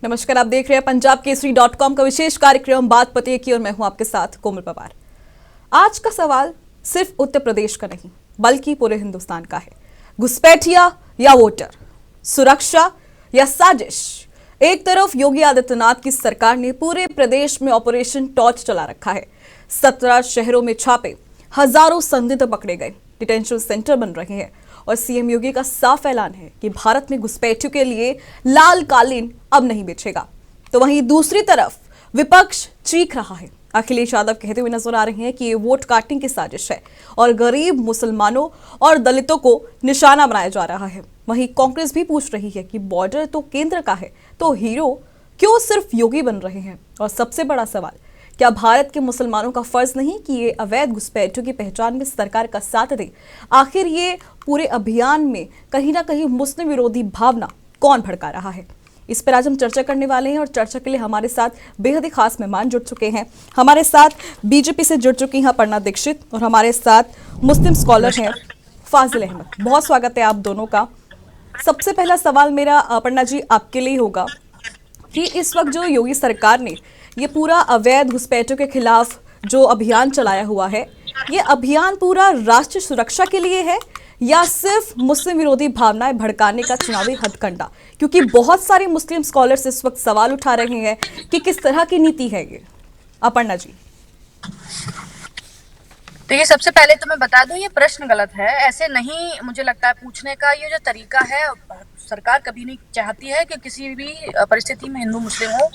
नमस्कार, आप देख रहे हैं पंजाब केसरी.com का विशेष कार्यक्रम बात पते की और मैं हूं आपके साथ कोमल पवार। आज का सवाल सिर्फ उत्तर प्रदेश का नहीं बल्कि पूरे हिंदुस्तान का है। घुसपैठिया या वोटर, सुरक्षा या साजिश। एक तरफ योगी आदित्यनाथ की सरकार ने पूरे प्रदेश में ऑपरेशन टॉर्च चला रखा है। 17 शहरों में छापे, हजारों संदिग्ध पकड़े गए, डिटेंशन सेंटर बन रहे हैं और सीएम योगी का साफ ऐलान है कि भारत में घुसपैठियों के लिए लाल कालीन अब नहीं बिछेगा। तो वहीं दूसरी तरफ विपक्ष चीख रहा है। अखिलेश यादव कहते हुए नजर आ रहे हैं कि ये वोट काटने की साजिश है और गरीब मुसलमानों और दलितों को निशाना बनाया जा रहा है। वहीं कांग्रेस भी पूछ रही है कि बॉर्डर तो केंद्र का है, तो हीरो क्यों सिर्फ योगी बन रहे हैं। और सबसे बड़ा सवाल, क्या भारत के मुसलमानों का फर्ज नहीं कि ये अवैध घुसपैठियों की पहचान में सरकार का साथ दे। आखिर ये पूरे अभियान में कहीं ना कहीं मुस्लिम विरोधी भावना कौन भड़का रहा है, इस पर आज हम चर्चा करने वाले हैं। और चर्चा के लिए हमारे साथ बेहद ही खास मेहमान जुड़ चुके हैं। हमारे साथ बीजेपी से जुड़ चुकी हैं अपर्णा दीक्षित और हमारे साथ मुस्लिम स्कॉलर हैं फाजिल अहमद। बहुत स्वागत है आप दोनों का। सबसे पहला सवाल मेरा अपर्णा जी आपके लिए होगा कि इस वक्त जो योगी सरकार ने ये पूरा अवैध घुसपैठियों के खिलाफ जो अभियान चलाया हुआ है, ये अभियान पूरा राष्ट्रीय सुरक्षा के लिए है या सिर्फ मुस्लिम विरोधी भावनाएं भड़काने का चुनावी हथकंडा? क्योंकि बहुत सारे मुस्लिम स्कॉलर्स इस वक्त सवाल उठा रहे हैं कि किस तरह की नीति है ये। अपर्णा जी। तो ये सबसे पहले तो मैं बता दूं, ये प्रश्न गलत है। ऐसे नहीं मुझे लगता है पूछने का। ये जो तरीका है, सरकार कभी नहीं चाहती है कि किसी भी परिस्थिति में हिंदू मुस्लिम हो।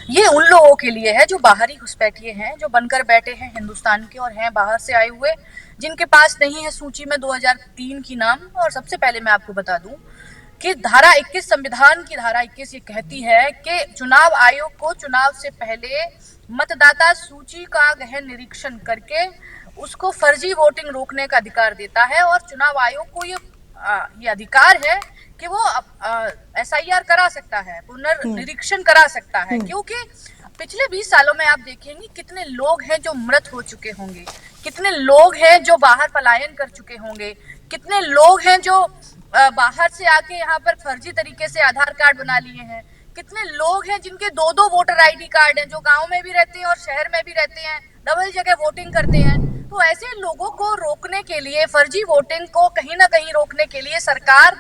ये उन लोगों के लिए है जो बाहरी घुसपैठिए हैं, जो बनकर बैठे हैं हिंदुस्तान के और हैं बाहर से आए हुए, जिनके पास नहीं है सूची में 2003 की नाम। और सबसे पहले मैं आपको बता दूं कि धारा 21 संविधान की धारा 21 ये कहती है कि चुनाव आयोग को चुनाव से पहले मतदाता सूची का गहन निरीक्षण करके उसको फर्जी वोटिंग रोकने का अधिकार देता है। और चुनाव आयोग को ये अधिकार है कि वो SIR करा सकता है, पुनर्निरीक्षण करा सकता है। क्योंकि पिछले 20 सालों में आप देखेंगे कितने लोग हैं जो मृत हो चुके होंगे, कितने लोग हैं जो बाहर पलायन कर चुके होंगे, कितने लोग हैं जो बाहर से आके यहाँ पर फर्जी तरीके से आधार कार्ड बना लिए हैं, कितने लोग हैं जिनके 2-2 वोटर ID कार्ड हैं, जो गांव में भी रहते हैं और शहर में भी रहते हैं, डबल जगह वोटिंग करते हैं। तो ऐसे लोगों को रोकने के लिए, फर्जी वोटिंग को कहीं ना कहीं रोकने के लिए सरकार,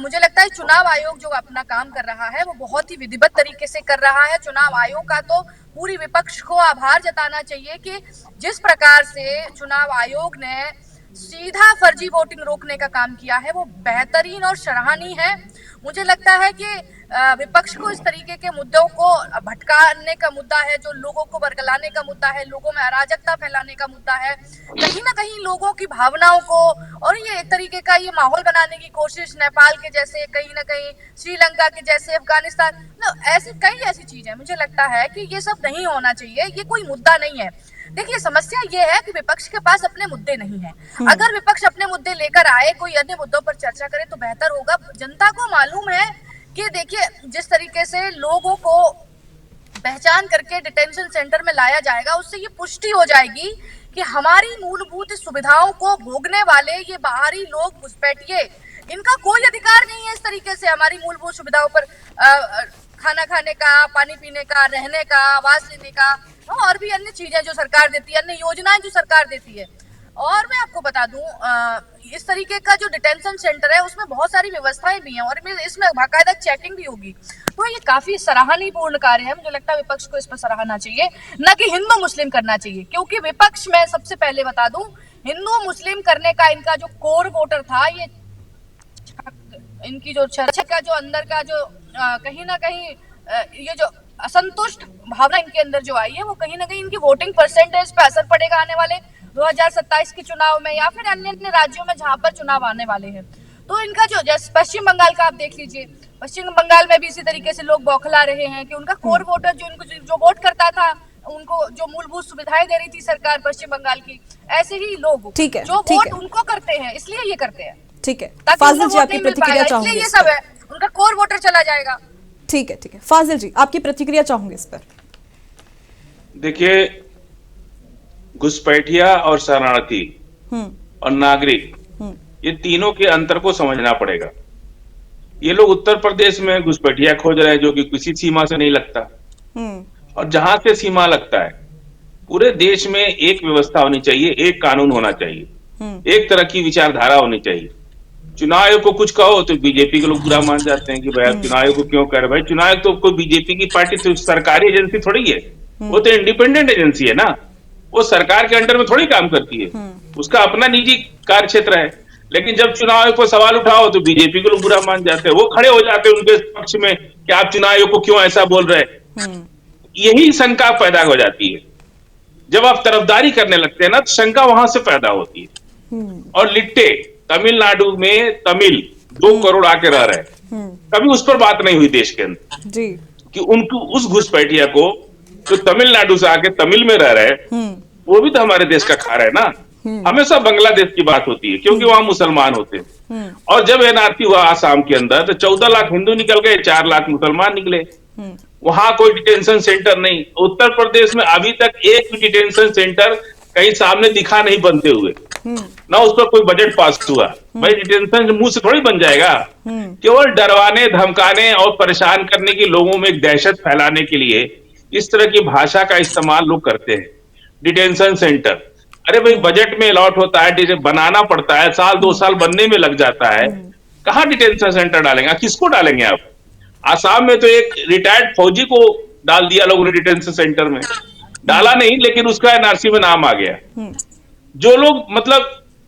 मुझे लगता है चुनाव आयोग जो अपना काम कर रहा है वो बहुत ही विधिवत तरीके से कर रहा है। चुनाव आयोग का तो पूरी विपक्ष को आभार जताना चाहिए कि जिस प्रकार से चुनाव आयोग ने सीधा फर्जी वोटिंग रोकने का काम किया है वो बेहतरीन और सराहनीय है। मुझे लगता है कि विपक्ष को इस तरीके के मुद्दों को भटकाने का मुद्दा है, जो लोगों को बरगलाने का मुद्दा है, लोगों में अराजकता फैलाने का मुद्दा है, कहीं ना कहीं लोगों की भावनाओं को और ये एक तरीके का ये माहौल बनाने की कोशिश, नेपाल के जैसे, कहीं ना कहीं श्रीलंका के जैसे, अफगानिस्तान, ऐसी कई ऐसी चीजें, मुझे लगता है कि ये सब नहीं होना चाहिए। ये कोई मुद्दा नहीं है। देखिए, समस्या ये है कि विपक्ष के पास अपने मुद्दे नहीं है। अगर विपक्ष अपने मुद्दे लेकर आए, कोई अन्य मुद्दों पर चर्चा करे तो बेहतर होगा। जनता को मालूम है कि देखिए जिस तरीके से लोगों को पहचान करके डिटेंशन सेंटर में लाया जाएगा, उससे ये पुष्टि हो जाएगी कि हमारी मूलभूत सुविधाओं को भोगने वाले ये बाहरी लोग, घुसपैठिए, इनका कोई अधिकार नहीं है इस तरीके से हमारी मूलभूत सुविधाओं पर, खाना खाने का, पानी पीने का, रहने का, आवास लेने का और भी अन्य चीजें जो सरकार देती है, अन्य योजनाएं जो सरकार देती है। और मैं आपको बता दूं, इस तरीके का जो डिटेंशन सेंटर है उसमें बहुत सारी व्यवस्थाएं भी हैं और इसमें बाकायदा चेकिंग भी होगी। तो ये काफी सराहनीय पूर्ण कार्य है। मुझे लगता है विपक्ष को इस पर सराहना चाहिए, न कि हिंदू मुस्लिम करना चाहिए। क्योंकि विपक्ष में सबसे पहले बता दूं, हिंदू मुस्लिम करने का इनका जो कोर वोटर था, ये इनकी जो चर्चा का जो अंदर का जो कहीं ना कहीं ये जो असंतुष्ट भावना इनके अंदर जो आई है, वो कहीं ना कहीं इनकी वोटिंग परसेंटेज पे असर पड़ेगा आने वाले 2027 के चुनाव में या फिर अन्य अन्य राज्यों में जहां पर चुनाव आने वाले हैं। तो इनका जो, जैसे पश्चिम बंगाल का आप देख लीजिए, पश्चिम बंगाल में भी इसी तरीके से लोग बौखला रहे हैं कि उनका कोर वोटर जो उनको जो वोट करता था, उनको जो मूलभूत सुविधाएं दे रही थी सरकार पश्चिम बंगाल की, ऐसे ही लोग जो वोट उनको करते हैं इसलिए ये करते हैं। ठीक है, फाजिल जी आपकी प्रतिक्रिया चाहूंगी। ये सब है, उनका कोर वोटर चला जाएगा। ठीक है, फाजिल जी आपकी प्रतिक्रिया चाहूंगी इस पर। देखिए, घुसपैठिया और शरणार्थी और नागरिक, ये तीनों के अंतर को समझना पड़ेगा। ये लोग उत्तर प्रदेश में घुसपैठिया खोज रहे हैं जो कि किसी सीमा से नहीं लगता, और जहां से सीमा लगता है पूरे देश में एक व्यवस्था होनी चाहिए, एक कानून होना चाहिए, एक तरह की विचारधारा होनी चाहिए। चुनाव आयोग को कुछ कहो तो बीजेपी के लोग बुरा मान जाते हैं कि भाई आप चुनाव आयोग को क्यों कह रहे, भाई चुनाव आयोग तो कोई बीजेपी की पार्टी तो सरकारी एजेंसी थोड़ी है, वो तो इंडिपेंडेंट एजेंसी है ना, वो सरकार के अंडर में थोड़ी काम करती है, उसका अपना निजी कार्य क्षेत्र है। लेकिन जब चुनाव आयोग पर सवाल उठाओ तो बीजेपी के लोग बुरा मान जाते हैं, वो खड़े हो जाते हैं उनके पक्ष में कि आप चुनाव आयोग को क्यों ऐसा बोल रहे हैं। यही शंका पैदा हो जाती है, जब आप तरफदारी करने लगते हैं ना तो शंका वहां से पैदा होती है। और लिट्टे तमिलनाडु में तमिल 2 करोड़ आके रह रहे हैं, कभी उस पर बात नहीं हुई देश के अंदर जी कि उनको उस घुसपैठिया को जो तमिलनाडु से आके तमिल में रह रहे हैं वो भी तो हमारे देश का खा रहे हैं ना। हमेशा बांग्लादेश की बात होती है क्योंकि वहां मुसलमान होते हैं, और जब एनआरसी हुआ आसाम के अंदर तो 14 लाख हिंदू निकल गए, 4 लाख मुसलमान निकले। वहां कोई डिटेंशन सेंटर नहीं। उत्तर प्रदेश में अभी तक एक भी डिटेंशन सेंटर कहीं सामने दिखा नहीं बनते हुए, ना उस पर कोई बजट पास हुआ। भाई डिटेंशन मुंह से थोड़ी बन जाएगा, केवल डरवाने धमकाने और परेशान करने की, लोगों में एक दहशत फैलाने के लिए इस तरह की भाषा का इस्तेमाल लोग करते हैं। डिटेंशन सेंटर, अरे भाई बजट में अलॉट होता है, बनाना पड़ता है, 1-2 साल बनने में लग जाता है, कहां डिटेंशन सेंटर डालेंगे, किसको डालेंगे आप? आसाम में तो एक रिटायर्ड फौजी को डाल दिया लोगों ने डिटेंशन सेंटर में, डाला नहीं लेकिन उसका एनआरसी में नाम आ गया। जो लोग मतलब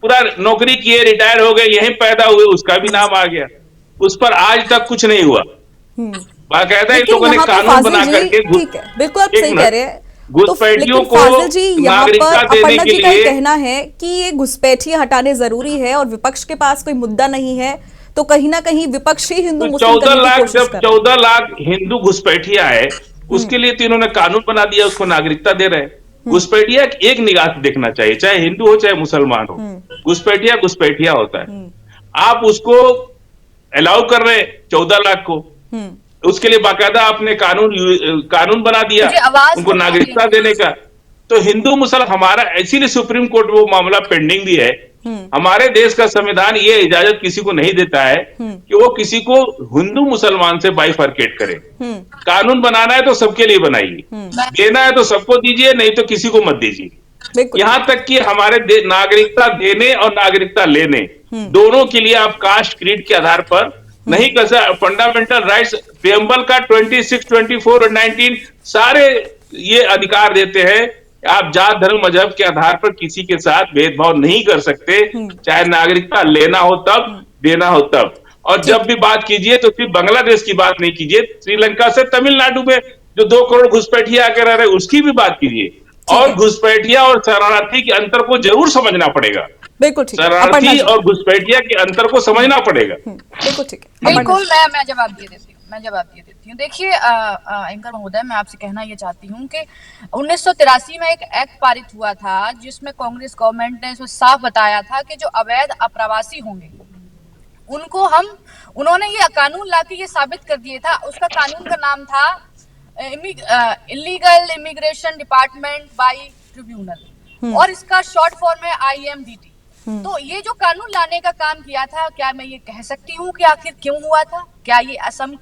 पूरा नौकरी किए रिटायर हो गए यहीं पैदा हुए उसका भी नाम आ गया, उस पर आज तक कुछ नहीं हुआ। बाकायदा इन लोगों ने कानून बना करके, ठीक है बिल्कुल आप सही कह रहे हैं, घुसपैठियों को फाजिल जी यहाँ नागरिकता पर देने अपर्णा के जी का ये लिए कहना है कि ये घुसपैठियां हटाने जरूरी है और विपक्ष के पास कोई मुद्दा नहीं है, तो कहीं ना कहीं विपक्ष ही हिंदू मुस्लिम 14 करने की लाख, कोशिश जब कर रहा है। 14 लाख हिंदू घुसपैठिया है उसके लिए तो इन्होंने कानून बना दिया, उसको नागरिकता दे रहे हैं। घुसपैठिया एक निगाह से देखना चाहिए, चाहे हिंदू हो चाहे मुसलमान हो, घुसपैठिया घुसपैठिया होता है। आप उसको अलाउ कर रहे 14 लाख को, उसके लिए बाकायदा आपने कानून बना दिया मुझे आवाज उनको नहीं आ रही। नागरिकता देने का। तो हिंदू मुसलमान हमारा, इसीलिए सुप्रीम कोर्ट वो मामला पेंडिंग भी है। हमारे देश का संविधान ये इजाजत किसी को नहीं देता है कि वो किसी को हिंदू मुसलमान से बाइफरकेट करे। कानून बनाना है तो सबके लिए बनाइए, देना है तो सबको दीजिए, नहीं तो किसी को मत दीजिए। बिल्कुल यहाँ तक कि हमारे नागरिकता देने और नागरिकता लेने दोनों के लिए आप कास्ट क्रीड के आधार पर नहीं कर सकते। फंडामेंटल राइट्स प्रियम्बल का 26, 24 और 19 सारे ये अधिकार देते हैं, आप जात धर्म मजहब के आधार पर किसी के साथ भेदभाव नहीं कर सकते, चाहे नागरिकता लेना हो तब, देना हो तब। और जब भी बात कीजिए तो सिर्फ बांग्लादेश की बात नहीं कीजिए, श्रीलंका से तमिलनाडु में जो 2 करोड़ घुसपैठिया आके रह रहे उसकी भी बात कीजिए। और घुसपैठिया और शरणार्थी के अंतर को जरूर समझना पड़ेगा, बिल्कुल ठीक है। शरणार्थी और घुसपैठिया के अंतर को समझना पड़ेगा। बिल्कुल ठीक है, बिल्कुल मैं जवाब दे देती हूँ। देखिए एंकर महोदय, मैं आपसे कहना ये चाहती हूँ कि 1983 में एक एक्ट पारित हुआ था जिसमें कांग्रेस गवर्नमेंट ने इसमें साफ बताया था कि जो अवैध अप्रवासी होंगे उन्होंने ये कानून लाके ये साबित कर दिया था। उसका कानून का नाम था illegal immigration department bye tribunal, और इसका शॉर्ट फॉर्म है IMDT। तो ये जो कानून लाने का काम किया था, क्या मैं ये कह सकती हूँ कि आखिर क्यों हुआ था? क्या ये असम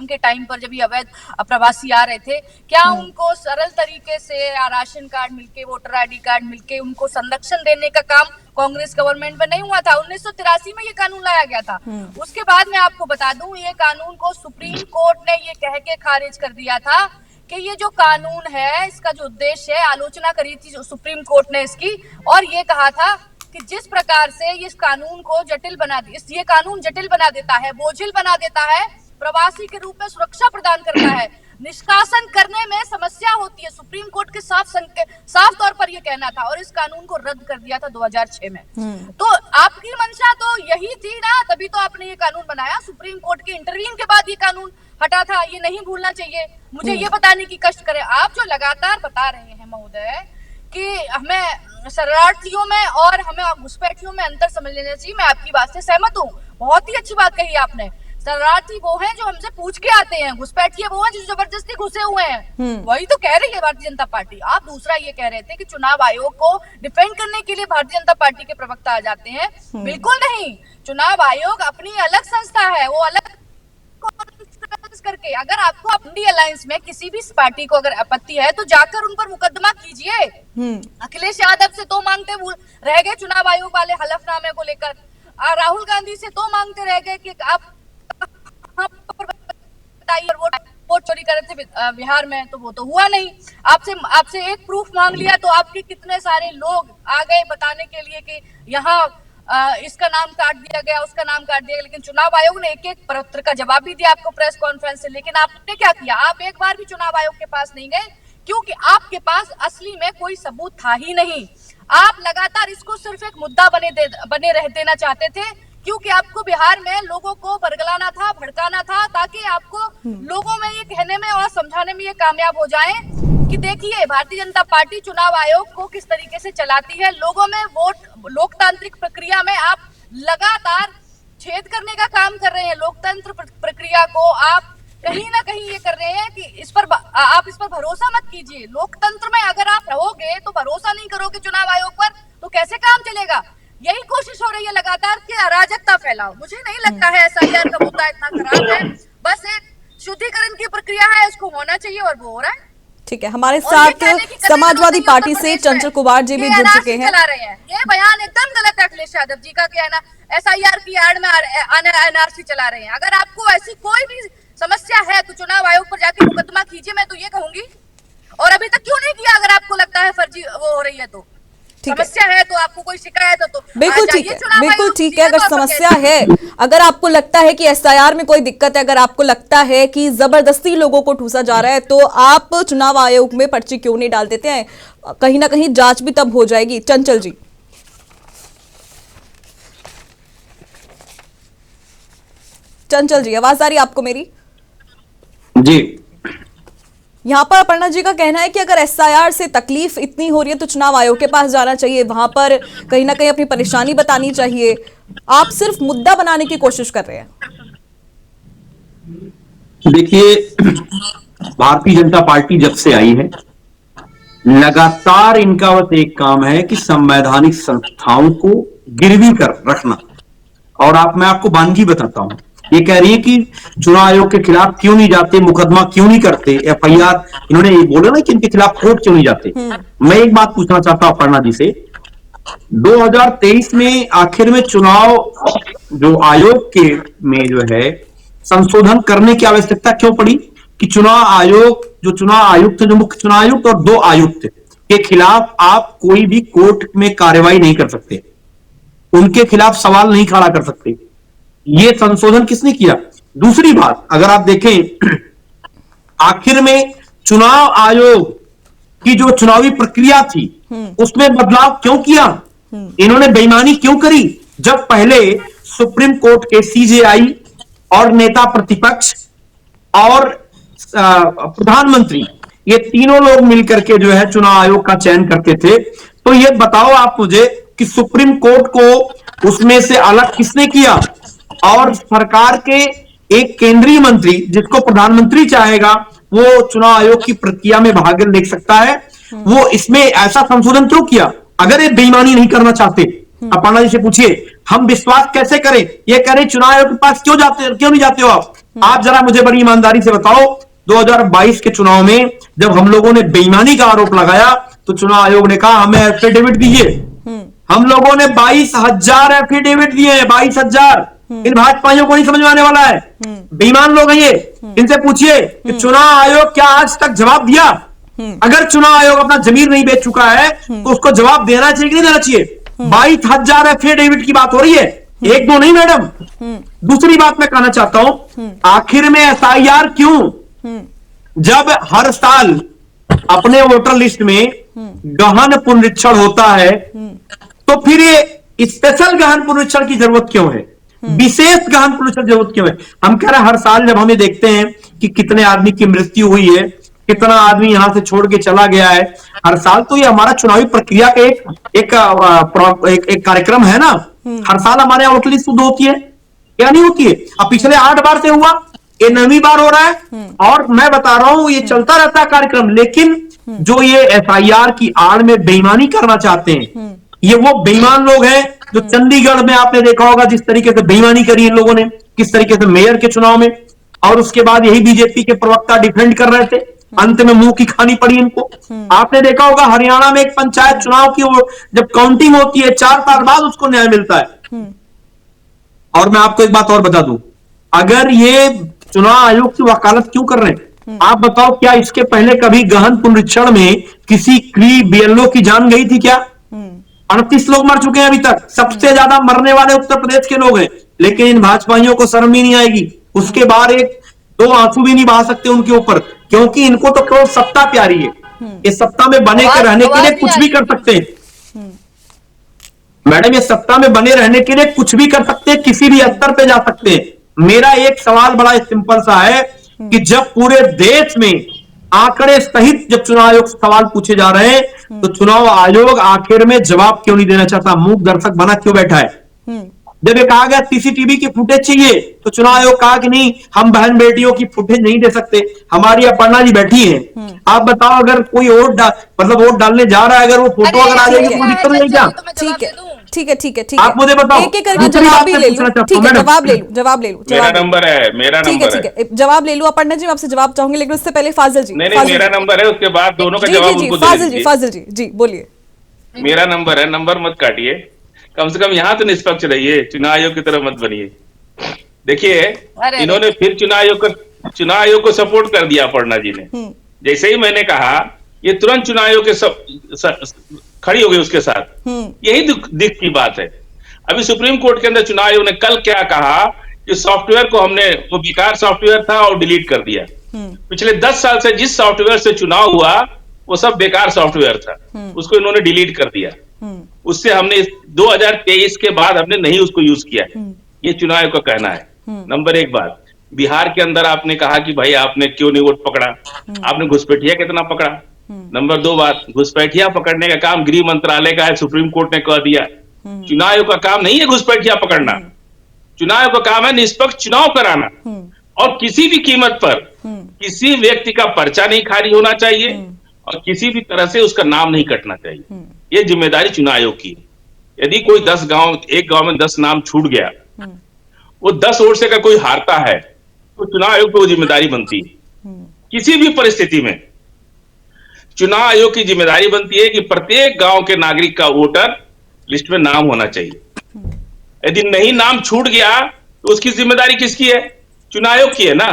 के टाइम पर जब ये अवैध अप्रवासी आ रहे थे, क्या उनको सरल तरीके से राशन कार्ड मिलके, वोटर ID कार्ड मिलके उनको संरक्षण देने का काम कांग्रेस गवर्नमेंट में नहीं हुआ था? 1983 में ये कानून लाया गया था। उसके बाद मैं आपको बता दूं, ये कानून को सुप्रीम कोर्ट ने ये कह के खारिज कर दिया था कि ये जो कानून है इसका जो उद्देश्य है, आलोचना करी थी जो सुप्रीम कोर्ट ने इसकी, और ये कहा था कि जिस प्रकार से इस कानून को ये कानून जटिल बना देता है, बोझिल बना देता है, प्रवासी के रूप में सुरक्षा प्रदान करता है, निष्कासन करने में समस्या होती है। सुप्रीम कोर्ट के साफ तौर पर यह कहना था, और इस कानून को रद्द कर दिया था 2006 में। तो आपकी मंशा तो यही थी ना, तभी तो आपने ये कानून बनाया। सुप्रीम कोर्ट के इंटरव्यू के बाद ये कानून हटा था, ये नहीं भूलना चाहिए। मुझे ये बताने की कष्ट करें आप, जो लगातार बता रहे हैं महोदय कि हमें शरणार्थियों में और हमें घुसपैठियों में अंतर समझ लेना चाहिए। मैं आपकी बात से सहमत हूँ, बहुत ही अच्छी बात कही आपने। शरणार्थी वो हैं जो हमसे पूछ के आते हैं, घुसपैठिए वो हैं जो जबरदस्ती घुसे हुए हैं। वही तो कह रही है भारतीय जनता पार्टी। आप दूसरा ये कह रहे थे कि चुनाव आयोग को डिफेंड करने के लिए भारतीय जनता पार्टी के प्रवक्ता आ जाते हैं। बिल्कुल नहीं, चुनाव आयोग अपनी अलग संस्था है, वो अलग करके। अगर आपको इंडी अलायंस में किसी भी पार्टी को अगर आपत्ति है तो जाकर उन पर मुकदमा कीजिए। अखिलेश यादव से तो मांगते रह गए चुनाव आयोग वाले हलफनामे को लेकर, राहुल गांधी से तो मांगते रह गए कि आप वोट चोरी करे थे बिहार में, तो वो तो हुआ नहीं। आपसे एक प्रूफ मांग लिया तो आपके कितने सारे लोग आ गए बताने के लिए कि यहाँ इसका नाम काट दिया गया, उसका नाम काट दिया गया। लेकिन चुनाव आयोग ने एक एक पत्र का जवाब भी दिया आपको प्रेस कॉन्फ्रेंस से। लेकिन आपने क्या किया, आप एक बार भी चुनाव आयोग के पास नहीं गए, क्योंकि आपके पास असली में कोई सबूत था ही नहीं। आप लगातार इसको सिर्फ एक मुद्दा बने रह देना चाहते थे, क्योंकि आपको बिहार में लोगों को बरगलाना था, भड़काना था, ताकि आपको लोगों में ये कहने में और समझाने में ये कामयाब हो जाए कि देखिए भारतीय जनता पार्टी चुनाव आयोग को किस तरीके से चलाती है। लोगों में वोट लोकतांत्रिक प्रक्रिया में आप लगातार छेद करने का काम कर रहे हैं। लोकतंत्र प्रक्रिया को आप कहीं ना कहीं ये कर रहे हैं कि आप इस पर भरोसा मत कीजिए। लोकतंत्र में अगर आप रहोगे तो भरोसा नहीं करोगे चुनाव आयोग पर, तो कैसे काम चलेगा। यही कोशिश हो रही है लगातार कि अराजकता फैलाओ। मुझे नहीं लगता है एसआईआर का मुद्दा इतना खराब है, बस एक शुद्धिकरण की प्रक्रिया है, उसको होना चाहिए और वो हो रहा है। ठीक है, हमारे साथ समाजवादी पार्टी से चंचल कुमार जी भी जुड़ चुके हैं। ये बयान एकदम गलत है अखिलेश यादव जी का, कहना एसआईआर की आड़ में एनआरसी चला रहे हैं। अगर आपको ऐसी कोई भी समस्या है तो चुनाव आयोग पर जाके मुकदमा कीजिए, मैं तो ये कहूंगी। और अभी तक क्यों नहीं किया, अगर आपको लगता है फर्जी वो हो रही है तो समस्या है, तो आपको कोई शिकायत है तो बिल्कुल ठीक है, बिल्कुल ठीक है। अगर समस्या है, अगर आपको लगता है कि एसआईआर में कोई दिक्कत है, अगर आपको लगता है कि जबरदस्ती लोगों को ठूसा जा रहा है, तो आप चुनाव आयोग में पर्ची क्यों नहीं डाल देते हैं। कहीं ना कहीं जांच भी तब हो जाएगी। चंचल जी, चंचल जी आवाज आ रही है आपको मेरी? जी, यहाँ पर अपर्णा जी का कहना है कि अगर एसआईआर से तकलीफ इतनी हो रही है तो चुनाव आयोग के पास जाना चाहिए, वहां पर कहीं ना कहीं अपनी परेशानी बतानी चाहिए। आप सिर्फ मुद्दा बनाने की कोशिश कर रहे हैं। देखिए, भारतीय जनता पार्टी जब से आई है लगातार इनका बस एक काम है कि संवैधानिक संस्थाओं को गिरवी कर रखना। और मैं आपको वानगी बताता हूं। ये कह रही है कि चुनाव आयोग के खिलाफ क्यों नहीं जाते, मुकदमा क्यों नहीं करते, एफआईआर, इन्होंने ये बोला ना कि इनके खिलाफ कोर्ट क्यों नहीं जाते। मैं एक बात पूछना चाहता हूं अपर्णा जी से, 2023 में आखिर में चुनाव जो आयोग के में जो है संशोधन करने की आवश्यकता क्यों पड़ी कि चुनाव आयोग, जो चुनाव आयुक्त, जो मुख्य चुनाव आयुक्त और 2 आयुक्त के खिलाफ आप कोई भी कोर्ट में कार्रवाई नहीं कर सकते, उनके खिलाफ सवाल नहीं खड़ा कर सकते। ये संशोधन किसने किया? दूसरी बात, अगर आप देखें आखिर में चुनाव आयोग की जो चुनावी प्रक्रिया थी उसमें बदलाव क्यों किया, इन्होंने बेईमानी क्यों करी? जब पहले सुप्रीम कोर्ट के सीजेआई और नेता प्रतिपक्ष और प्रधानमंत्री, ये तीनों लोग मिलकर के जो है चुनाव आयोग का चयन करते थे। तो ये बताओ आप मुझे कि सुप्रीम कोर्ट को उसमें से अलग किसने किया? और सरकार के एक केंद्रीय मंत्री, जिसको प्रधानमंत्री चाहेगा वो चुनाव आयोग की प्रक्रिया में भाग ले सकता है, वो इसमें ऐसा संशोधन क्यों किया? अगर ये बेईमानी नहीं करना चाहते, अपर्णा जी से पूछिए, हम विश्वास कैसे करें? ये कह रहे चुनाव आयोग के पास क्यों नहीं जाते हो आप? आप जरा मुझे बड़ी ईमानदारी से बताओ, 2022 के चुनाव में जब हम लोगों ने बेईमानी का आरोप लगाया तो चुनाव आयोग ने कहा हमें एफिडेविट दीजिए। हम लोगों ने 22,000 एफिडेविट दिए हैं, 22,000। इन भाजपाइयों को नहीं समझ में आने वाला है, बेईमान लोग हैं ये। इनसे पूछिए कि चुनाव आयोग क्या आज तक जवाब दिया? अगर चुनाव आयोग अपना जमीर नहीं बेच चुका है तो उसको जवाब देना चाहिए कि नहीं देना चाहिए? 22,000 एफिडेविट की बात हो रही है, 1-2 नहीं मैडम। दूसरी बात मैं कहना चाहता हूं, आखिर में एसआईआर क्यों? जब हर साल अपने वोटर लिस्ट में गहन पुनरीक्षण होता है तो फिर ये स्पेशल गहन पुनरीक्षण की जरूरत क्यों है, विशेष गहन पुनरीक्षण की जरूरत क्यों है? हम कह रहे हैं हर साल जब हमें देखते हैं कि कितने आदमी की मृत्यु हुई है, कितना आदमी यहां से छोड़ के चला गया है हर साल, तो ये हमारा चुनावी प्रक्रिया का एक कार्यक्रम है ना। हर साल हमारे यहाँ वोटर लिस्ट शुद्ध होती है क्या नहीं होती है? अब पिछले 8 बार से हुआ, ये 9वीं बार हो रहा है। और मैं बता रहा हूं ये चलता रहता है कार्यक्रम, लेकिन जो ये एफआईआर की आड़ में बेईमानी करना चाहते हैं, ये वो बेईमान लोग हैं जो चंडीगढ़ में आपने देखा होगा जिस तरीके से बेईमानी करी इन लोगों ने, किस तरीके से मेयर के चुनाव में, और उसके बाद यही बीजेपी के प्रवक्ता डिफेंड कर रहे थे, अंत में मुंह की खानी पड़ी इनको। आपने देखा होगा हरियाणा में एक पंचायत चुनाव की वो जब काउंटिंग होती है 4 साल बाद उसको न्याय मिलता है। और मैं आपको एक बात और बता दूं, अगर ये चुनाव आयोग की वकालत क्यों कर रहे हैं, आप बताओ, क्या इसके पहले कभी गहन पुनरीक्षण में किसी बीएलओ की जान गई थी क्या? 38 लोग मर चुके हैं अभी तक, सबसे ज्यादा मरने वाले उत्तर प्रदेश के लोग हैं, लेकिन इन भाजपाइयों को शर्म ही नहीं आएगी। उसके बाद एक दो आंसू भी नहीं बहा सकते उनके ऊपर, क्योंकि इनको तो केवल सत्ता प्यारी है। ये सत्ता में बने के रहने के लिए कुछ भी कर सकते हैं मैडम, ये सत्ता में बने रहने के लिए कुछ भी कर सकते हैं, किसी भी स्तर पे जा सकते हैं। मेरा एक सवाल बड़ा सिंपल सा है कि जब पूरे देश में आंकड़े सहित जब चुनाव आयोग से सवाल पूछे जा रहे हैं, तो चुनाव आयोग आखिर में जवाब क्यों नहीं देना चाहता, मूक दर्शक बना क्यों बैठा है? जब ये कहा गया सीसीटीवी की फुटेज चाहिए, तो चुनाव आयोग कहा कि नहीं, हम बहन बेटियों की फुटेज नहीं दे सकते। हमारी अपर्णा जी बैठी है, आप बताओ, अगर कोई वोट डालने जा रहा है, अगर वो फोटो अगर आ जाएगी तो दिक्कत नहीं क्या? ठीक है, ठीक है, ठीक है, ठीक आप मुझे बताओ, एक एक करके जवाब भी ले लूं। ठीक है, जवाब ले लूं। मेरा नंबर है, मेरा नंबर है। ठीक है, जवाब ले लूं। अपर्णा जी, आपसे जवाब चाहूंगी, लेकिन उससे पहले फाजिल जी। नहीं, मेरा नंबर है, उसके बाद दोनों का जवाब उनको दे दीजिए। फाजिल जी बोलिए। मेरा नंबर है, नंबर मत काटिए, कम से कम यहाँ तो निष्पक्ष रहिए, चुनाव आयोग की तरह मत बनिए। देखिए, इन्होंने फिर चुनाव आयोग को सपोर्ट कर दिया अपर्णा जी ने। जैसे ही मैंने कहा, ये तुरंत चुनाव आयोग के खड़ी हो गई उसके साथ। यही दुख की बात है। अभी सुप्रीम कोर्ट के अंदर चुनाव आयोग ने कल क्या कहा कि सॉफ्टवेयर को हमने, वो बेकार सॉफ्टवेयर था और डिलीट कर दिया। पिछले 10 साल से जिस सॉफ्टवेयर से चुनाव हुआ वो सब बेकार सॉफ्टवेयर था, उसको इन्होंने डिलीट कर दिया। उससे हमने 2023 के बाद हमने नहीं उसको यूज किया है, ये चुनाव आयोग का कहना है। नंबर 1 बात, बिहार के अंदर आपने कहा कि भाई आपने क्यों नहीं वोट पकड़ा, आपने घुसपैठिया कितना पकड़ा। नंबर 2 बात, घुसपैठिया पकड़ने का काम गृह मंत्रालय का है, सुप्रीम कोर्ट ने कह दिया। चुनाव आयोग का काम नहीं है घुसपैठिया पकड़ना, चुनाव आयोग का काम है निष्पक्ष चुनाव कराना, और किसी भी कीमत पर किसी व्यक्ति का पर्चा नहीं खारिज होना चाहिए और किसी भी तरह से उसका नाम नहीं कटना चाहिए। ये जिम्मेदारी चुनाव आयोग की है। यदि कोई 10 गांव, एक गांव में 10 नाम छूट गया, वो 10 वोट से अगर कोई हारता है तो चुनाव आयोग को वो जिम्मेदारी बनती है। किसी भी परिस्थिति में चुनाव आयोग की जिम्मेदारी बनती है कि प्रत्येक गांव के नागरिक का वोटर लिस्ट में नाम होना चाहिए। यदि नहीं नाम छूट गया तो उसकी जिम्मेदारी किसकी है? चुनाव आयोग की है ना।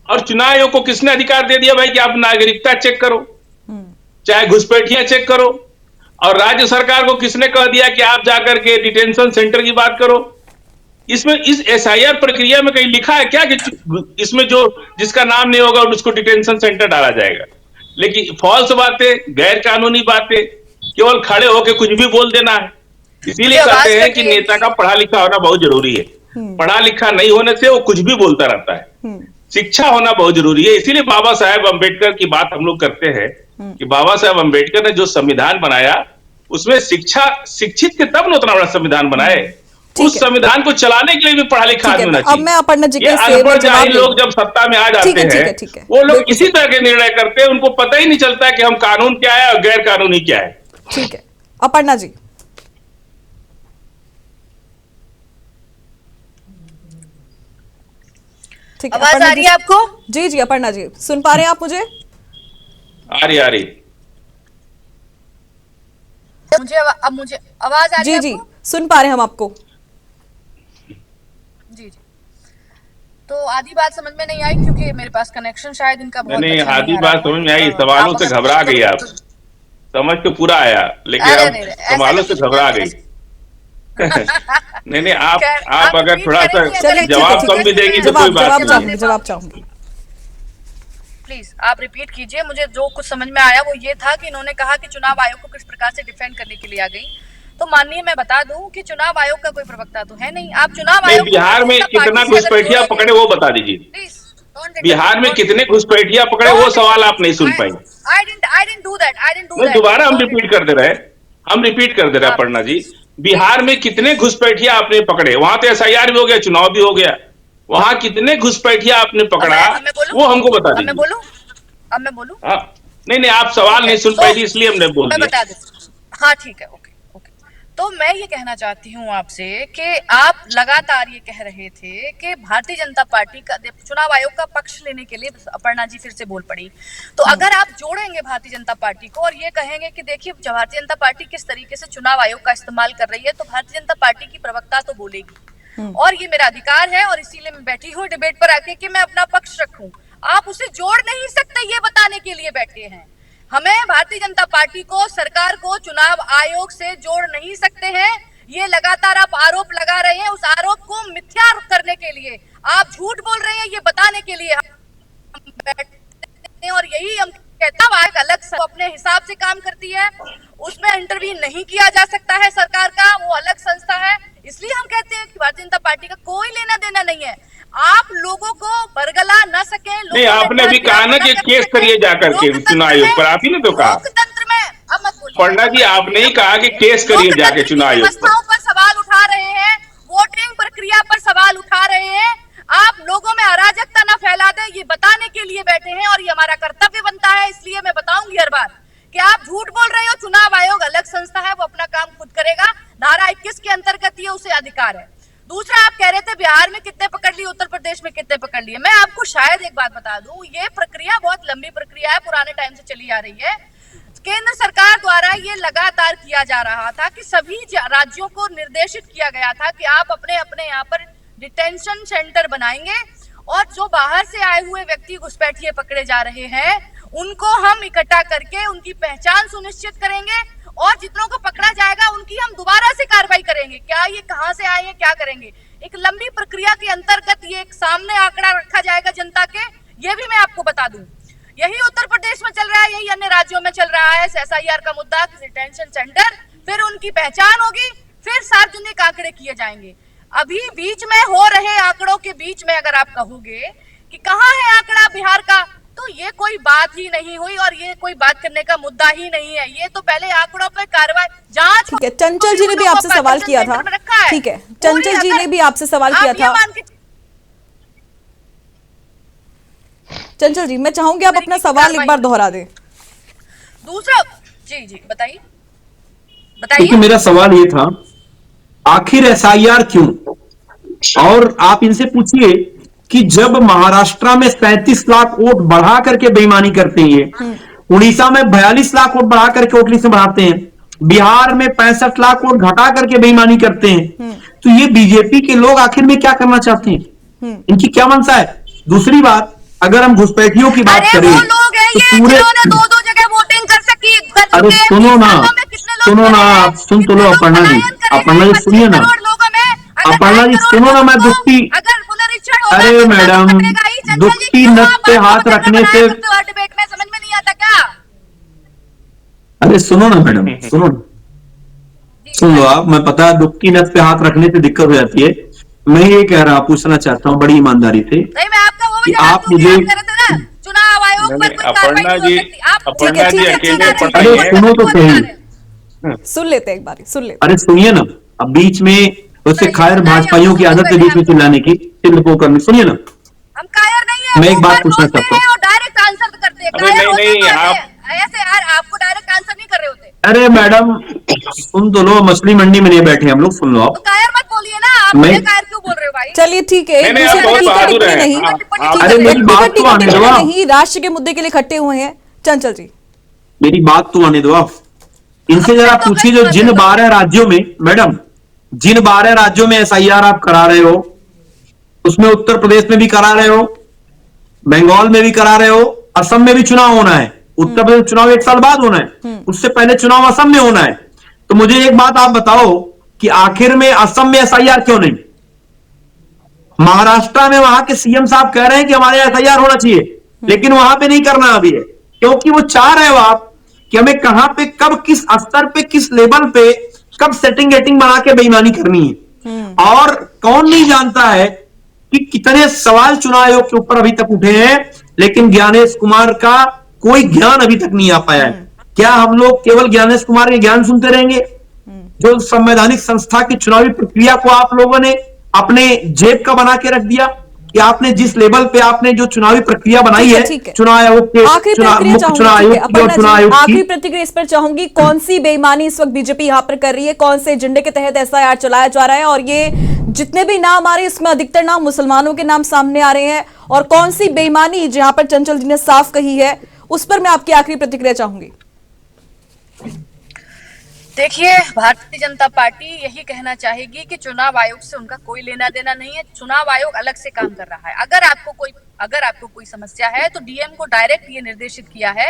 और चुनाव आयोग को किसने अधिकार दे दिया भाई कि आप नागरिकता चेक करो, चाहे घुसपैठियां चेक करो, और राज्य सरकार को किसने कह दिया कि आप जाकर के डिटेंशन सेंटर की बात करो? इसमें इस एसआईआर प्रक्रिया में कहीं लिखा है क्या कि इसमें जो जिसका नाम नहीं होगा उसको डिटेंशन सेंटर डाला जाएगा? लेकिन फॉल्स बातें, गैर कानूनी बातें, केवल खड़े होकर कुछ भी बोल देना है। इसीलिए कहते हैं कि नेता का पढ़ा लिखा होना बहुत जरूरी है। पढ़ा लिखा नहीं होने से वो कुछ भी बोलता रहता है। शिक्षा होना बहुत जरूरी है। इसीलिए बाबा साहेब अम्बेडकर की बात हम लोग करते हैं कि बाबा साहेब अम्बेडकर ने जो संविधान बनाया उसमें शिक्षित के तब न उतना बड़ा संविधान बनाए। उस संविधान को चलाने के लिए भी पढ़ा लिखा आदमी होना चाहिए। अब मैं अपर्णा जी के अनपढ़ जाहिल लोग जब सत्ता में आ जाते हैं, वो लोग इसी तरह के निर्णय करते हैं, उनको पता ही नहीं चलता कि हम कानून क्या है और गैर कानूनी क्या है। ठीक है, अपर्णा जी। आवाज आ रही है आपको? जी जी अपर्णा जी, सुन पा रहे हैं आप मुझे? आ रही मुझे आवाज आ रही है? जी जी सुन पा रहे हैं हम आपको। जी। तो आधी बात समझ में नहीं आई क्योंकि मेरे पास कनेक्शन शायद इनका बहुत नहीं, अच्छा आधी बात समझ में आई, सवालों से घबरा गई आप। समझ तो पूरा आया, लेकिन सवालों से घबरा गई। नहीं, आप अगर थोड़ा सा जवाब कम भी देंगी तो कोई बात नहीं। जवाब चाहूंगी प्लीज, आप रिपीट कीजिए। मुझे जो कुछ समझ में आया वो ये था कि इन्होंने कहा कि चुनाव आयोग को किस प्रकार से डिफेंड करने के लिए आ गई। तो माननीय, मैं बता दूं कि चुनाव आयोग का कोई प्रवक्ता तो है नहीं। आप चुनाव आयोग बिहार में कितना घुसपैठिया पकड़े वो बता दीजिए। बिहार में कितने घुसपैठिया पकड़े वो सवाल आप नहीं सुन पाएंगे। I didn't do that. दोबारा हम रिपीट कर दे रहे अपर्णा जी। बिहार में कितने घुसपैठिया आपने पकड़े? वहां तो एसआईआर भी हो गया, चुनाव भी हो गया। वहां कितने घुसपैठिया आपने पकड़ा वो हमको बता दीजिए। अब मैं बोलूं? नहीं, आप सवाल नहीं सुन पाई, इसलिए हमने बोल दिया। हाँ ठीक है, ओके। तो मैं ये कहना चाहती हूँ आपसे कि आप लगातार ये कह रहे थे कि भारतीय जनता पार्टी का चुनाव आयोग का पक्ष लेने के लिए अपर्णा जी फिर से बोल पड़ी। तो अगर आप जोड़ेंगे भारतीय जनता पार्टी को और ये कहेंगे कि देखिए भारतीय जनता पार्टी किस तरीके से चुनाव आयोग का इस्तेमाल कर रही है, तो भारतीय जनता पार्टी की प्रवक्ता तो बोलेगी और ये मेरा अधिकार है और इसीलिए मैं बैठी हूँ डिबेट पर आके कि मैं अपना पक्ष रखूं। आप उसे जोड़ नहीं सकते, ये बताने के लिए बैठे हैं। हमें भारतीय जनता पार्टी को, सरकार को चुनाव आयोग से जोड़ नहीं सकते हैं। ये लगातार आप आरोप लगा रहे हैं, उस आरोप को मिथ्या करने के लिए आप झूठ बोल रहे हैं, ये बताने के लिए हम बैठते हैं। और यही हम कहते हैं एक अलग अपने हिसाब से काम करती है, उसमें इंटरवीन नहीं किया जा सकता है सरकार का, वो अलग संस्था है। इसलिए हम कहते हैं कि भारतीय जनता पार्टी का कोई लेना देना नहीं है। आप लोगों को बरगला न सके। नहीं, आपने भी कहा ना कि केस करिए जाकर के चुनाव आयोग पर, आप ही ने तो कहा। लोकतंत्र में अब मत बोलिए। पढ़ना जी, आपने ही कहा कि केस करिए जाके चुनाव आयोग पर सवाल उठा रहे हैं, वोटिंग प्रक्रिया पर सवाल उठा रहे हैं। आप लोगों में अराजकता न फैला दे, ये बताने के लिए बैठे हैं और ये हमारा कर्तव्य बनता है। इसलिए मैं बताऊंगी हर बार कि आप झूठ बोल रहे हो। चुनाव आयोग अलग संस्था है, वो अपना काम खुद करेगा। धारा 21 के अंतर्गत ये उसे अधिकार है। दूसरा, आप कह रहे थे बिहार में कितने पकड़ लिए, उत्तर प्रदेश में कितने पकड़ लिए। मैं आपको शायद एक बात बता दूं, ये प्रक्रिया बहुत लंबी प्रक्रिया है, पुराने टाइम से चली आ रही है। केंद्र सरकार द्वारा ये लगातार किया जा रहा था कि सभी राज्यों को निर्देशित किया गया था कि आप अपने अपने यहाँ पर डिटेंशन सेंटर बनाएंगे और जो बाहर से आए हुए व्यक्ति घुसपैठिए पकड़े जा रहे हैं उनको हम इकट्ठा करके उनकी पहचान सुनिश्चित करेंगे और जितनों को पकड़ा जाएगा उनकी हम दोबारा से कार्रवाई करेंगे। क्या ये कहां से आए हैं, क्या करेंगे, एक लंबी प्रक्रिया के अंतर्गत ये एक सामने आंकड़ा रखा जाएगा जनता के। ये भी मैं आपको बता दूं, यही उत्तर प्रदेश में चल रहा है, यही अन्य राज्यों में चल रहा है। SIR का मुद्दा, डिटेंशन सेंटर, फिर उनकी पहचान होगी, फिर सार्वजनिक आंकड़े किए जाएंगे। अभी बीच में हो रहे आंकड़ों के बीच में अगर आप कहोगे कि कहाँ है आंकड़ा बिहार का, तो ये कोई बात ही नहीं हुई और ये कोई बात करने का मुद्दा ही नहीं है। ये तो पहले आंकड़ों पर कार्रवाई जांच। ठीक है, चंचल जी ने भी आपसे सवाल किया था। ठीक है, चंचल जी ने भी आपसे सवाल किया था। चंचल जी, मैं चाहूंगी आप अपना सवाल एक बार दोहरा दें। दूसरा, जी बताइए बताइए। देखिए, मेरा सवाल ये था, आखिर SIR क्यों? और आप इनसे पूछिए कि जब महाराष्ट्र में 37 लाख वोट बढ़ा करके बेईमानी करते हैं, उड़ीसा में 42 लाख वोट बढ़ा करके वोट लिस्ट बढ़ाते हैं, बिहार में 65 लाख वोट घटा करके बेईमानी करते हैं, तो ये बीजेपी के लोग आखिर में क्या करना चाहते हैं? इनकी क्या मंशा है? दूसरी बात, अगर हम घुसपैठियों की बात करें वो लोग हैं तो ये पूरे दो जगह वोटिंग कर सकी। अरे सुनो ना, आप सुन तो लो। अपर्णा जी सुनिए ना, अपर्णा जी सुनो ना। मैं दुखती, अरे मैडम, दुखती नस पे हाथ रखने से डिबेट में समझ में नहीं आता क्या? अरे सुनो ना मैडम, सुनो ना, सुन लो आप। मैं पता है दुखती नस पे हाथ रखने से दिक्कत हो जाती है। मैं ये कह रहा, पूछना चाहता हूँ बड़ी ईमानदारी से, नहीं मैं आपका वो भी आप मुझे चुनाव आयोग पर कोई कार्रवाई नहीं हो सकती। आप अरे सुनो तो सही, सुन लेते एक बार, सुन लेते। अरे सुनिए ना, अब बीच में उससे खैर भाजपाइयों की आदत है बीच में चिल्लाने की, चिल्लको करनी। सुनिए ना, हम कायर नहीं है। मैं एक बात पूछना चाहता हूँ। डायरेक्ट आंसर करते हैं। नहीं, आप ऐसे यार आपको डायरेक्ट आंसर नहीं कर रहे होते। अरे मैडम सुन तो लो, मछली मंडी में नहीं बैठे हम लोग, सुन लो आप। तो कायर मत बोलिए ना, आप मुझे कायर क्यों बोल रहे हो भाई? चलिए ठीक है, नहीं, आप बहुत बहादुर हैं। अरे मेरी बात तो आने दो आप। नहीं, राष्ट्र के मुद्दे के लिए इकट्ठे हुए हैं। चंचल जी, मेरी बात तो आने दो आप। इनसे जरा पूछिए, जो जिन 12 राज्यों में, मैडम जिन 12 राज्यों में SIR आप करा रहे हो, उसमें उत्तर प्रदेश में भी करा रहे हो, बंगाल में भी करा रहे हो, असम में भी चुनाव होना है। उत्तर प्रदेश चुनाव 1 साल बाद होना है, उससे पहले चुनाव असम में होना है। तो मुझे एक बात आप बताओ कि आखिर में असम में SIR क्यों नहीं? महाराष्ट्र में वहां के CM साहब कह रहे हैं कि हमारे SIR होना चाहिए, लेकिन वहां पे नहीं करना अभी है, क्योंकि वो चाह रहे हो आप कि हमें कहां पे, कब, किस स्तर पे, किस लेवल पे, कब सेटिंग गेटिंग बना के बेईमानी करनी है। और कौन नहीं जानता है कि कितने सवाल चुनाव आयोग के ऊपर अभी तक उठे हैं, लेकिन ज्ञानेश कुमार का कोई ज्ञान अभी तक नहीं आ पाया है। क्या हम लोग केवल ज्ञानेश कुमार के ज्ञान सुनते रहेंगे? जो संवैधानिक संस्था की चुनावी प्रक्रिया को आप लोगों ने अपने जेब का बना के रख दिया, कि आपने जिस लेवल पे आपने जो चुनावी प्रक्रिया बनाई है ठीक है। चुनाव आयोग के आखिरी प्रतिक्रिया मुख्य चाहूंगी, चुनाव ठीक है, आयोग की और अपर्णा चुनाव जी, आयोग आखिरी की। प्रतिक्रिया इस पर चाहूंगी, कौन सी बेईमानी इस वक्त बीजेपी यहाँ पर कर रही है, कौन से एजेंडे के तहत एसआईआर चलाया जा रहा है, और ये जितने भी नाम आ रहे हैं इसमें अधिकतर नाम मुसलमानों के नाम सामने आ रहे हैं, और कौन सी बेईमानी जहां पर चंचल जी ने साफ कही है, उस पर मैं आपकी आखिरी प्रतिक्रिया चाहूंगी। देखिए, भारतीय जनता पार्टी यही कहना चाहेगी कि चुनाव आयोग से उनका कोई लेना देना नहीं है। चुनाव आयोग अलग से काम कर रहा है। अगर आपको कोई समस्या है तो डीएम को डायरेक्ट ये निर्देशित किया है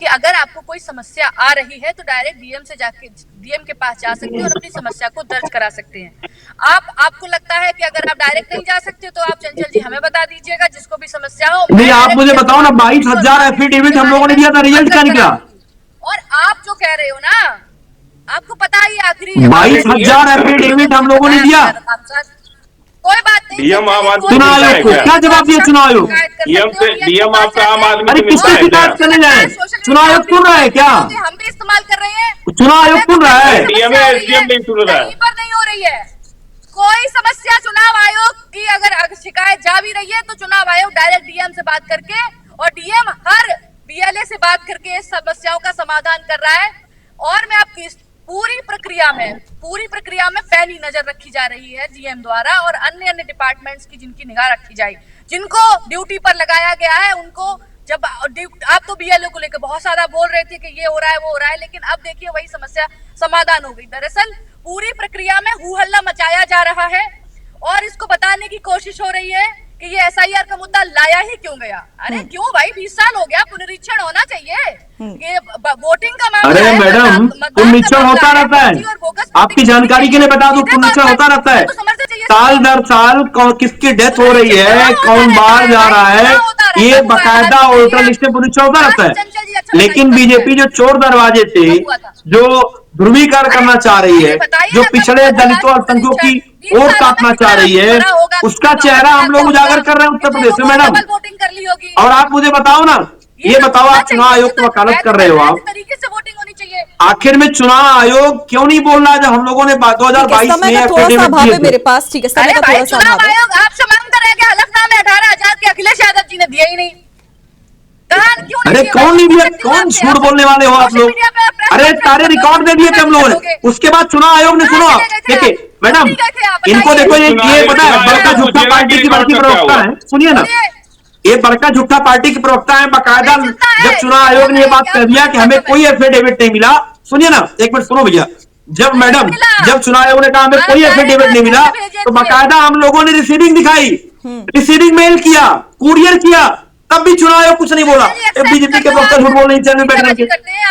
कि अगर आपको कोई समस्या आ रही है तो डायरेक्ट डीएम से जाके डीएम के पास जा सकते हैं और अपनी समस्या को दर्ज करा सकते हैं। आपको लगता है कि अगर आप डायरेक्ट नहीं जा सकते तो आप चंचल जी हमें बता दीजिएगा, जिसको भी समस्या हो। नहीं, आप मुझे बताओ ना, 22,000 एफिडेविट हम लोगों ने दिया था, रिजल्ट क्या निकला? और आप जो कह रहे हो ना, आपको पता ही आखिरी 22,000 एफिडेविट हम लोगों ने दिया। कोई बात नहीं। डीएम आम आदमी चुनाव से आयोग को मिलता है क्या जवाब दिया चुनाव आयोग? डीएम आपका आम आदमी अरे से किससे मिलता है क्या? शिकायत करने जाए? चुनाव आयोग सुन रहा है क्या? हम भी इस्तेमाल कर रहे हैं। चुनाव आयोग सुन रहा है? डीएम है, एसडीएम नहीं सुन रहा है। कहीं पर नहीं हो रही है कोई समस्या। चुनाव आयोग की अगर शिकायत जा भी रही है तो चुनाव आयोग डायरेक्ट डीएम से बात करके, और डीएम हर बीएलए से बात करके इस समस्याओं का समाधान कर रहा है। और मैं आपकी पूरी प्रक्रिया में पैनी नजर रखी जा रही है डीएम द्वारा और अन्य डिपार्टमेंट्स की, जिनकी निगाह रखी जाए, जिनको ड्यूटी पर लगाया गया है उनको। जब आप तो बीएलओ को लेकर बहुत सारा बोल रहे थे कि ये हो रहा है वो हो रहा है, लेकिन अब देखिए वही समस्या समाधान हो गई। दरअसल पूरी प्रक्रिया में हू हल्ला मचाया जा रहा है और इसको बताने की कोशिश हो रही है कि ये एसआईआर का मुद्दा लाया ही क्यों गया। अरे क्यों भाई, 20 साल हो गया, पुनरीक्षण होना चाहिए। ये वोटिंग का मामला अरे है, मैडम, मतदान का पुनरीक्षण मामला होता रहता है। फर्जी और बोगस आपकी वोटिंग जानकारी के लिए बता दूं, सीधे पुनरीक्षण तौर होता पर रहता है। तो समझना चाहिए। साल दर साल किसकी डेथ हो रही है, कौन बाहर जा रहा है, ये बाकायदा वोटर लिस्ट में पुनरीक्षण होता रहता है। लेकिन बीजेपी जो चोर दरवाजे से जो ध्रुवीकरण करना चाह रही है, जो पिछड़े दलितों और संघों की वोट काटना चाह रही है, उसका चेहरा हम लोग उजागर कर रहे हैं उत्तर प्रदेश में मैडम। वोटिंग कर ली होगी। और आप मुझे बताओ ना, ये बताओ, आप चुनाव आयोग की वकालत कर रहे हो, आप तरीके से वोटिंग होनी चाहिए। आखिर में चुनाव आयोग क्यों नहीं बोल रहा जब हम लोगों ने 2022 में समय का थोड़ा सा एफिडेविट अभाव दिए है थे? मेरे पास, ठीक है, समय अरे का भाई, थोड़ा सा चुनाव अभाव है। आयोग आपसे मांगता रह गया, हलफनामे 18,000 के अखिलेश यादव जी ने दिए ही नहीं। क्यों अरे दिए? कौन नहीं दिया? मैं कौन आपसे झूठ बोलने वाले हो आप सोशल लोग? मीडिया पे प्रेस अरे कॉन्फ्रेंस सारे करोगे, रिकॉर्ड दे दिए थे हम लोगों ने। करोगे। उसके बाद चुनाव आयोग ने, सुनो कहाँ चले गए थे आप? देखिए मैडम, कौन गए थे आप? इनको बताइए। देखो, ये पता है चुनाव बड़का आयोग झूठा पूछेगा पार्टी कि की बड़की रिकॉर्ड का क्या प्रवक्ता हुआ? है, सुनिए ना, ये बड़का झूठा पार्टी की प्रवक्ता है, बाकायदा हमें चिंता है, जब चुनाव आयोग ने ये बात कह दिया कि हमें कोई एफिडेविट नहीं मिला। सुनिए ना, एक मिनट सुनो भैया, जब मैडम, जब चुनाव आयोग ने कहा हमें कोई एफिडेविट नहीं मिला, तो बाकायदा हम लोगों ने रिसीविंग दिखाई, रिसीविंग मेल किया, कुरियर किया, तब भी चुनाव आयोग कुछ नहीं बोला। बीजेपी के प्रवक्ता झूठ बोल रहे हैं चैनल बैठ करके।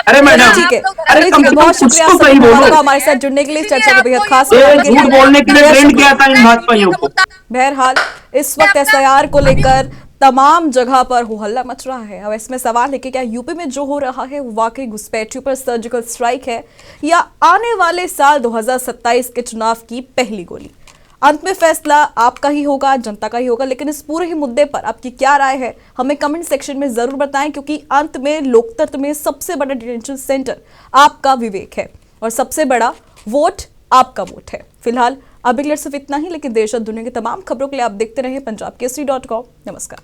अरे मैडम, ठीक है, अरे कम से कम बहुत कुछ शुक्रिया तो सही बोलो। हमारे साथ जुड़ने के लिए, चर्चा को बेहद खास ये बनाने के झूठ बोलने के लिए ट्रेंड किया था इन भाजपाइयों को। बहरहाल इस वक्त एसआईआर को लेकर तमाम जगह पर हो हल्ला मच रहा है। अब इसमें सवाल है कि क्या यूपी में जो हो रहा है वो वाकई घुसपैठियों पर सर्जिकल स्ट्राइक है या आने वाले साल 2027 के चुनाव की पहली गोली। अंत में फैसला आपका ही होगा, जनता का ही होगा, लेकिन इस पूरे ही मुद्दे पर आपकी क्या राय है हमें कमेंट सेक्शन में जरूर बताएं, क्योंकि अंत में लोकतंत्र में सबसे बड़ा डिटेंशन सेंटर आपका विवेक है और सबसे बड़ा वोट आपका वोट है। फिलहाल अभी के लिए सिर्फ इतना ही, लेकिन देश और दुनिया की तमाम खबरों के लिए आप देखते रहें पंजाबकेसरी.com। नमस्कार।